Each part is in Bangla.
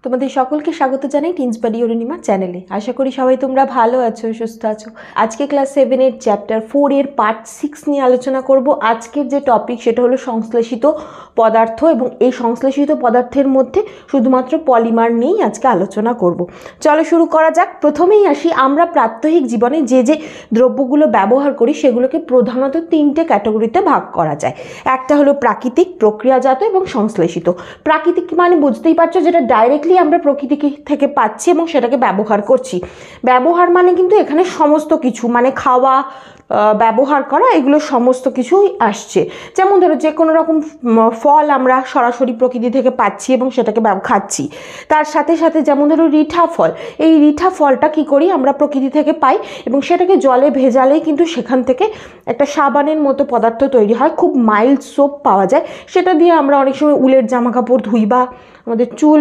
তোমাদের সকলকে স্বাগত জানাই টিনস বাডি অরুণিমা চ্যানেলে। আশা করি সবাই তোমরা ভালো আছো, সুস্থ আছো। আজকে ক্লাস 7-এর চ্যাপ্টার 4-এর পার্ট 6 নিয়ে আলোচনা করব। আজকের যে টপিক সেটা হলো সংশ্লেষিত পদার্থ, এবং এই সংশ্লেষিত পদার্থের মধ্যে শুধুমাত্র পলিমার নিয়েই আজকে আলোচনা করব। চলো শুরু করা যাক। প্রথমেই আসি, আমরা প্রাত্যহিক জীবনে যে যে দ্রব্যগুলো ব্যবহার করি সেগুলোকে প্রধানত 3টে ক্যাটাগরিতে ভাগ করা যায়। একটা হলো প্রাকৃতিক, প্রক্রিয়াজাত এবং সংশ্লেষিত। প্রাকৃতিক মানে বুঝতেই পারছো, যেটা ডাইরেক্টলি আমরা প্রকৃতি থেকে পাচ্ছি এবং সেটাকে ব্যবহার করছি। ব্যবহার মানে কিন্তু এখানে সমস্ত কিছু, মানে খাওয়া, ব্যবহার করা, এগুলো সমস্ত কিছুই আসছে। যেমন ধরো যে কোনো রকম ফল আমরা সরাসরি প্রকৃতি থেকে পাচ্ছি এবং সেটাকে খাচ্ছি। তার সাথে সাথে যেমন ধরো রিঠা ফল, এই রিঠা ফলটা কি করি আমরা প্রকৃতি থেকে পাই এবং সেটাকে জলে ভেজালেই কিন্তু সেখান থেকে একটা সাবানের মতো পদার্থ তৈরি হয়। খুব মাইল্ড সোপ পাওয়া যায়, সেটা দিয়ে আমরা অনেক সময় উলের জামা কাপড় ধুই বা আমাদের চুল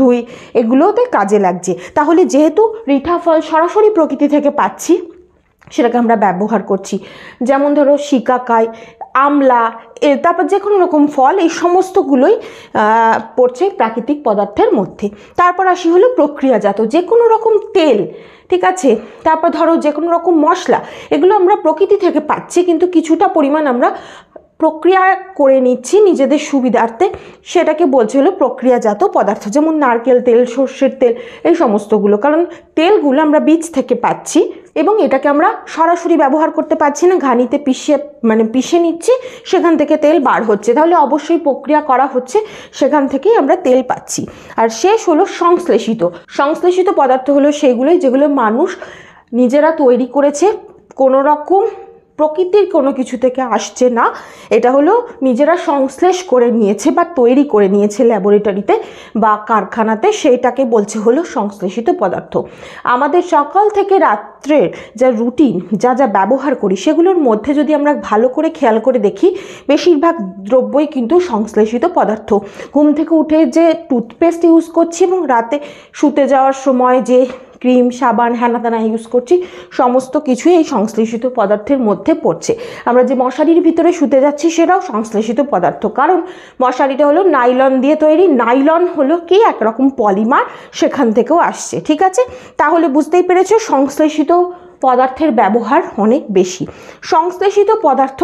ধুই, এগুলোতে কাজে লাগছে। তাহলে যেহেতু রিঠা ফল সরাসরি প্রকৃতি থেকে পাচ্ছি, সেটাকে আমরা ব্যবহার করছি। যেমন ধরো শিকাকাই, আমলা, তারপর যে কোনো রকম ফল, এই সমস্তগুলোই পড়ছে প্রাকৃতিক পদার্থের মধ্যে। তারপর আসি হলো প্রক্রিয়াজাত, যে কোনো রকম তেল, ঠিক আছে, তারপর ধরো যে কোনো রকম মশলা, এগুলো আমরা প্রকৃতি থেকে পাচ্ছি কিন্তু কিছুটা পরিমাণ আমরা প্রক্রিয়া করে নিচ্ছি নিজেদের সুবিধার্থে, সেটাকে বলছে হলো প্রক্রিয়াজাত পদার্থ। যেমন নারকেল তেল, সর্ষের তেল, এই সমস্তগুলো, কারণ তেলগুলো আমরা বীজ থেকে পাচ্ছি এবং এটাকে আমরা সরাসরি ব্যবহার করতে পারছি না, ঘানিতে পিষে নিচ্ছি, সেখান থেকে তেল বার হচ্ছে, তাহলে অবশ্যই প্রক্রিয়া করা হচ্ছে, সেখান থেকেই আমরা তেল পাচ্ছি। আর শেষ হলো সংশ্লেষিত। সংশ্লেষিত পদার্থ হলো সেইগুলোই যেগুলো মানুষ নিজেরা তৈরি করেছে, কোনো রকম প্রকৃতির কোনো কিছু থেকে আসছে না, এটা হলো নিজেরা সংশ্লেষ করে নিয়েছে বা তৈরি করে নিয়েছে ল্যাবরেটরিতে বা কারখানাতে, সেইটাকে বলছে হলো সংশ্লেষিত পদার্থ। আমাদের সকাল থেকে রাত্রের যা রুটিন, যা যা ব্যবহার করি, সেগুলোর মধ্যে যদি আমরা ভালো করে খেয়াল করে দেখি, বেশিরভাগ দ্রব্যই কিন্তু সংশ্লেষিত পদার্থ। ঘুম থেকে উঠে যে টুথপেস্ট ইউজ করছি এবং রাতে শুতে যাওয়ার সময় যে ক্রিম, সাবান, হ্যানাত্যানা ইউজ করছি, সমস্ত কিছুই এই সংশ্লেষিত পদার্থের মধ্যে পড়ছে। আমরা যে মশারির ভিতরে শুতে যাচ্ছি সেটাও সংশ্লেষিত পদার্থ, কারণ মশারিটা হলো নাইলন দিয়ে তৈরি। নাইলন হলো কি একরকম পলিমার, সেখান থেকেও আসছে, ঠিক আছে। তাহলে বুঝতেই পেরেছো সংশ্লেষিত পদার্থের ব্যবহার অনেক বেশি। সংশ্লেষিত পদার্থ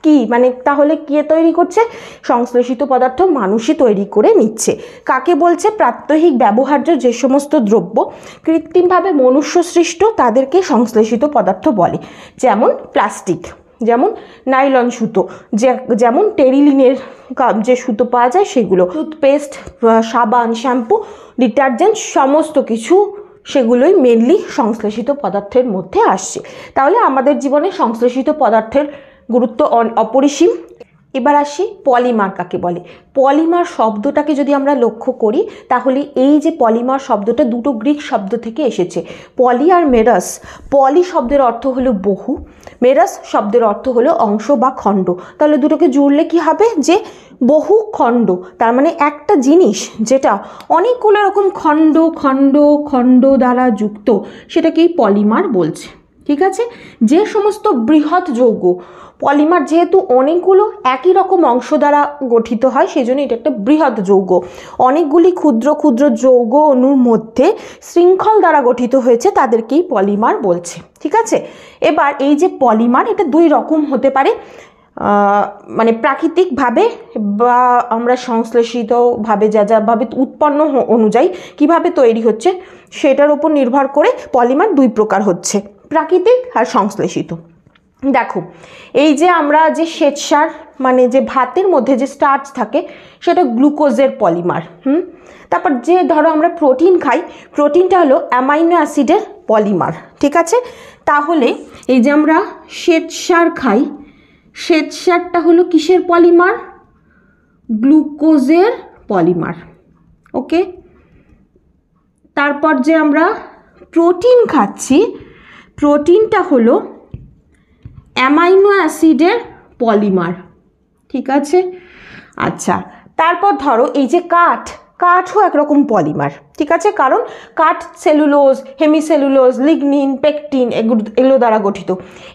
কি মানে, তাহলে কে তৈরি করছে? সংশ্লেষিত পদার্থ মানুষই তৈরি করে নিচ্ছে। কাকে বলছে? প্রাত্যহিক ব্যবহার্য যে সমস্ত দ্রব্য কৃত্রিমভাবে মনুষ্য সৃষ্ট, তাদেরকে সংশ্লেষিত পদার্থ বলে। যেমন প্লাস্টিক, যেমন নাইলন সুতো, যেমন টেরিলিনের যে সুতো পাওয়া যায় সেগুলো, টুথপেস্ট, সাবান, শ্যাম্পু, ডিটারজেন্ট, সমস্ত কিছু সেগুলোই মেনলি সংশ্লেষিত পদার্থের মধ্যে আসছে। তাহলে আমাদের জীবনে সংশ্লেষিত পদার্থের গুরুত্ব অপরিসীম। এবার আসি পলিমার কাকে বলে। পলিমার শব্দটাকে যদি আমরা লক্ষ্য করি, তাহলে এই যে পলিমার শব্দটা দুটো গ্রিক শব্দ থেকে এসেছে, পলি আর মেরাস। পলি শব্দের অর্থ হলো বহু, মেরাস শব্দের অর্থ হলো অংশ বা খণ্ড। তাহলে দুটোকে জুড়লে কি হবে? যে বহু খণ্ড, তার মানে একটা জিনিস যেটা অনেকগুলো রকম খণ্ড খণ্ড খণ্ড দ্বারা যুক্ত, সেটাকেই পলিমার বলছে, ঠিক আছে। যে সমস্ত বৃহৎ যৌগ, পলিমার যেহেতু অনেকগুলো একই রকম অংশ দ্বারা গঠিত হয়, সেই জন্য এটা একটা বৃহৎ যৌগ। অনেকগুলি ক্ষুদ্র ক্ষুদ্র যৌগ অণুর মধ্যে শৃঙ্খল দ্বারা গঠিত হয়েছে, তাদেরকেই পলিমার বলছে, ঠিক আছে। এবার এই যে পলিমার, এটা দুই রকম হতে পারে, মানে প্রাকৃতিকভাবে বা আমরা সংশ্লেষিতভাবে যাভাবে উৎপন্ন অনুযায়ী কিভাবে তৈরি হচ্ছে সেটার উপর নির্ভর করে পলিমার দুই প্রকার হচ্ছে, প্রাকৃতিক আর সংশ্লেষিত। দেখো, এই যে আমরা যে শ্বেতসার, মানে যে ভাতের মধ্যে যে স্টার্চ থাকে, সেটা গ্লুকোজের পলিমার। তারপর যে ধরো আমরা প্রোটিন খাই, প্রোটিনটা হলো অ্যামাইনো অ্যাসিডের পলিমার, ঠিক আছে। তাহলে এই যে আমরা শ্বেতসার খাই, শ্বেতসারটা হলো কিসের পলিমার? গ্লুকোজের পলিমার, ওকে। তারপর যে আমরা প্রোটিন খাচ্ছি, প্রোটিনটা হলো অ্যামাইনো অ্যাসিডের পলিমার, ঠিক আছে। আচ্ছা, তারপর ধরো এই যে কাঠও একরকম পলিমার, ঠিক আছে, কারণ কাঠ সেলুলোজ, হেমিসেলুলোজ, লিগনিন, পেকটিন এগুলো দ্বারা গঠিত।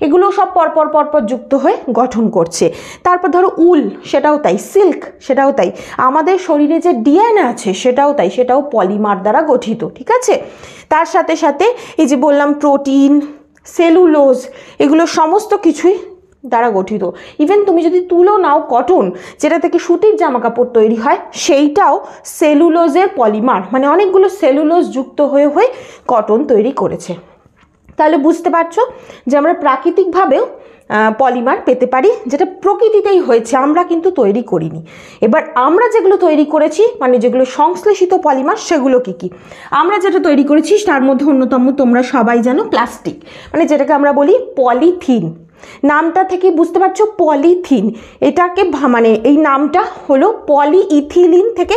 এগুলো সব পরপর যুক্ত হয়ে গঠন করছে। তারপর ধরো উল, সেটাও তাই, সিল্ক সেটাও তাই, আমাদের শরীরে যে ডিএনএ আছে সেটাও তাই, সেটাও পলিমার দ্বারা গঠিত। ঠিক আছে, তার সাথে সাথে এই যে বললাম প্রোটিন, সেলুলোজ, এগুলো সমস্ত কিছুই দ্বারা গঠিত। ইভেন তুমি যদি তুলো নাও, কটন যেটা থেকে সুতির জামা কাপড় তৈরি হয়, সেইটাও সেলুলোজের পলিমার, মানে অনেকগুলো সেলুলোজ যুক্ত হয়ে হয়ে কটন তৈরি করেছে। তাহলে বুঝতে পারছো যে আমরা প্রাকৃতিকভাবেও পলিমার পেতে পারি, যেটা প্রকৃতিতেই হয়েছে, আমরা কিন্তু তৈরি করিনি। এবার আমরা যেগুলো তৈরি করেছি, মানে যেগুলো সংশ্লেষিত পলিমার, সেগুলো কি কি? আমরা যেটা তৈরি করেছি তার মধ্যে অন্যতম তোমরা সবাই জানো প্লাস্টিক, মানে যেটাকে আমরা বলি পলিথিন। নামটা থেকে বুঝতে পারছো পলিথিন, এটাকে মানে এই নামটা হলো পলিইথিলিন থেকে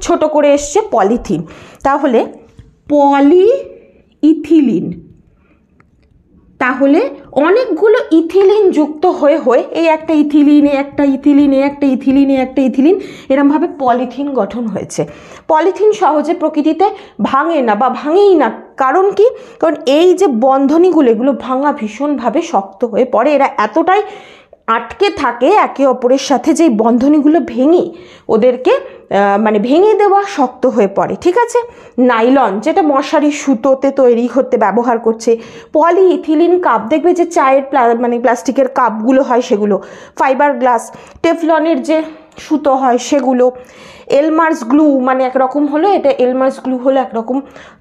ছোট করে এসছে পলিথিন। তাহলে পলিইথিলিন, তাহলে অনেকগুলো ইথিলিন যুক্ত হয়ে হয়ে এই একটা ইথিলিন, এই একটা ইথিলিন, এই একটা ইথিলিন, এই একটা ইথিলিন, এরমভাবে পলিথিন গঠন হয়েছে। পলিথিন সহজে প্রকৃতিতে ভাঙে না বা ভাঙেই না, কারণ কি? কারণ এই যে বন্ধনীগুলো, এগুলো ভাঙা ভীষণভাবে শক্ত হয়ে পড়ে। এরা এতটাই আটকে থাকে একে অপরের সাথে, যে বন্ধনীগুলো ভেঙে ওদেরকে মানে ভেঙে দেওয়া শক্ত হয়ে পড়ে। ঠিক আছে, নাইলন যেটা মশারির সুতোতে তৈরি হতে ব্যবহার করছে, পলিইথিলিন কাপ, দেখবে যে চায়ের মানে প্লাস্টিকের কাপগুলো হয় সেগুলো, ফাইবার গ্লাস, টেফলনের যে সুতো হয় সেগুলো, এলমার্স গ্লু মানে একরকম হলো, এটা এলমার্স গ্লু হলো একরকম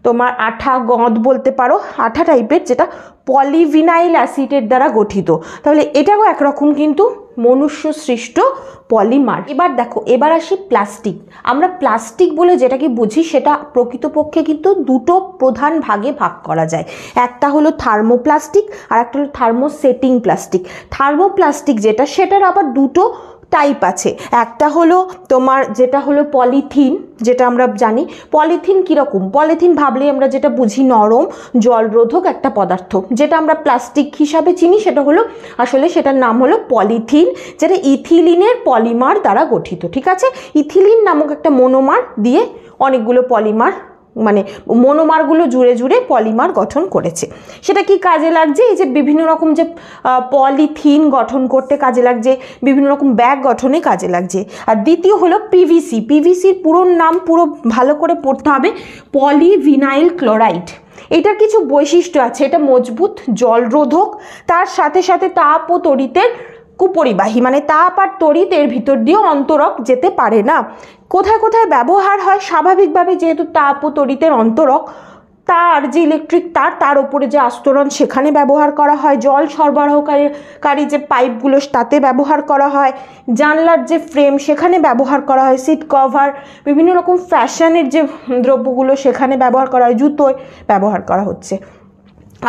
তোমার আঠা গঁদ বলতে পারো, আঠা টাইপের, যেটা পলিভিনাইল অ্যাসিডের দ্বারা গঠিত। তাহলে এটাও একরকম কিন্তু মনুষ্য সৃষ্ট পলিমার। এবার দেখো, এবার আসি প্লাস্টিক। আমরা প্লাস্টিক বলে যেটাকে বুঝি, সেটা প্রকৃতপক্ষে কিন্তু দুটো প্রধান ভাগে ভাগ করা যায়। একটা হলো থার্মোপ্লাস্টিক আর একটা হলো থার্মোসেটিং প্লাস্টিক। থার্মোপ্লাস্টিক যেটা, সেটার আবার দুটো টাইপ আছে। একটা হলো তোমার যেটা হলো পলিথিন, যেটা আমরা জানি পলিথিন কীরকম, পলিথিন ভাবলেই আমরা যেটা বুঝি নরম জলরোধক একটা পদার্থ, যেটা আমরা প্লাস্টিক হিসাবে চিনি, সেটা হলো আসলে সেটার নাম হলো পলিথিন, যেটা ইথিলিনের পলিমার দ্বারা গঠিত। ঠিক আছে, ইথিলিন নামক একটা মনোমার দিয়ে অনেকগুলো পলিমার, মানে মনোমারগুলো জুড়ে জুড়ে পলিমার গঠন করেছে। সেটা কি কাজে লাগছে? এই যে বিভিন্ন রকম যে পলিথিন গঠন করতে কাজে লাগছে, বিভিন্ন রকম ব্যাগ গঠনে কাজে লাগছে। আর দ্বিতীয় হলো পিভিসি। পিভিসির পুরো নাম পুরো ভালো করে পড়তে হবে, পলিভিনাইল ক্লোরাইড। এটার কিছু বৈশিষ্ট্য আছে, এটা মজবুত, জলরোধক, তার সাথে সাথে তাপ ও তড়িতের কুপরিবাহী, মানে তাপ আর তড়িৎ এর ভিতর দিয়েও অন্তরক যেতে পারে না। কোথায় কোথায় ব্যবহার হয়? স্বাভাবিকভাবে যেহেতু তাপ ও তড়িতের অন্তরক, তার যে ইলেকট্রিক তার, তার উপরে যে আস্তরণ, সেখানে ব্যবহার করা হয়। জল সরবরাহকারী যে পাইপগুলো, তাতে ব্যবহার করা হয়। জানলার যে ফ্রেম, সেখানে ব্যবহার করা হয়। সিট কভার, বিভিন্ন রকম ফ্যাশনের যে দ্রব্যগুলো, সেখানে ব্যবহার করা হয়। জুতোয় ব্যবহার করা হচ্ছে।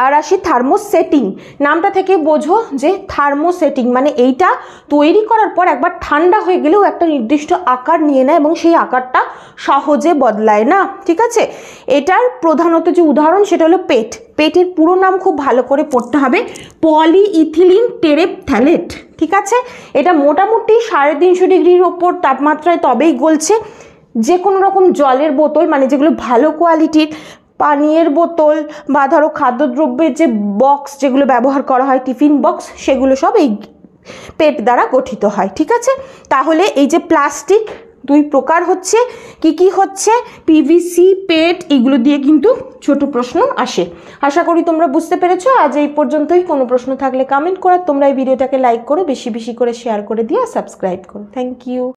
আর আসি থার্মোসেটিং। নামটা থেকে বোঝো যে থার্মোসেটিং মানে এইটা তৈরি করার পর একবার ঠান্ডা হয়ে গেলেও একটা নির্দিষ্ট আকার নিয়ে নেয় এবং সেই আকারটা সহজে বদলায় না। ঠিক আছে, এটার প্রধানত যে উদাহরণ সেটা হলো পেট। পেটের পুরো নাম খুব ভালো করে পড়তে হবে, পলিইথিলিন টেরেপথ্যালেট। ঠিক আছে, এটা মোটামুটি 350 ডিগ্রির ওপর তাপমাত্রায় তবেই গলছে। যে কোনো রকম জলের বোতল, মানে যেগুলো ভালো কোয়ালিটির পানীয়ের বোতল বা ধরো খাদ্যদ্রব্যের যে বক্স যেগুলো ব্যবহার করা হয়, টিফিন বক্স, সেগুলো সব এই পেট দ্বারা গঠিত হয়। ঠিক আছে, তাহলে এই যে প্লাস্টিক দুই প্রকার হচ্ছে, কি কি হচ্ছে? পিভিসি, পেট, এগুলো দিয়ে কিন্তু ছোট প্রশ্ন আসে। আশা করি তোমরা বুঝতে পেরেছো। আজ এই পর্যন্তই। কোনো প্রশ্ন থাকলে কমেন্ট করো, তোমরা এই ভিডিওটাকে লাইক করো, বেশি বেশি করে শেয়ার করে দিও, সাবস্ক্রাইব করো। Thank you.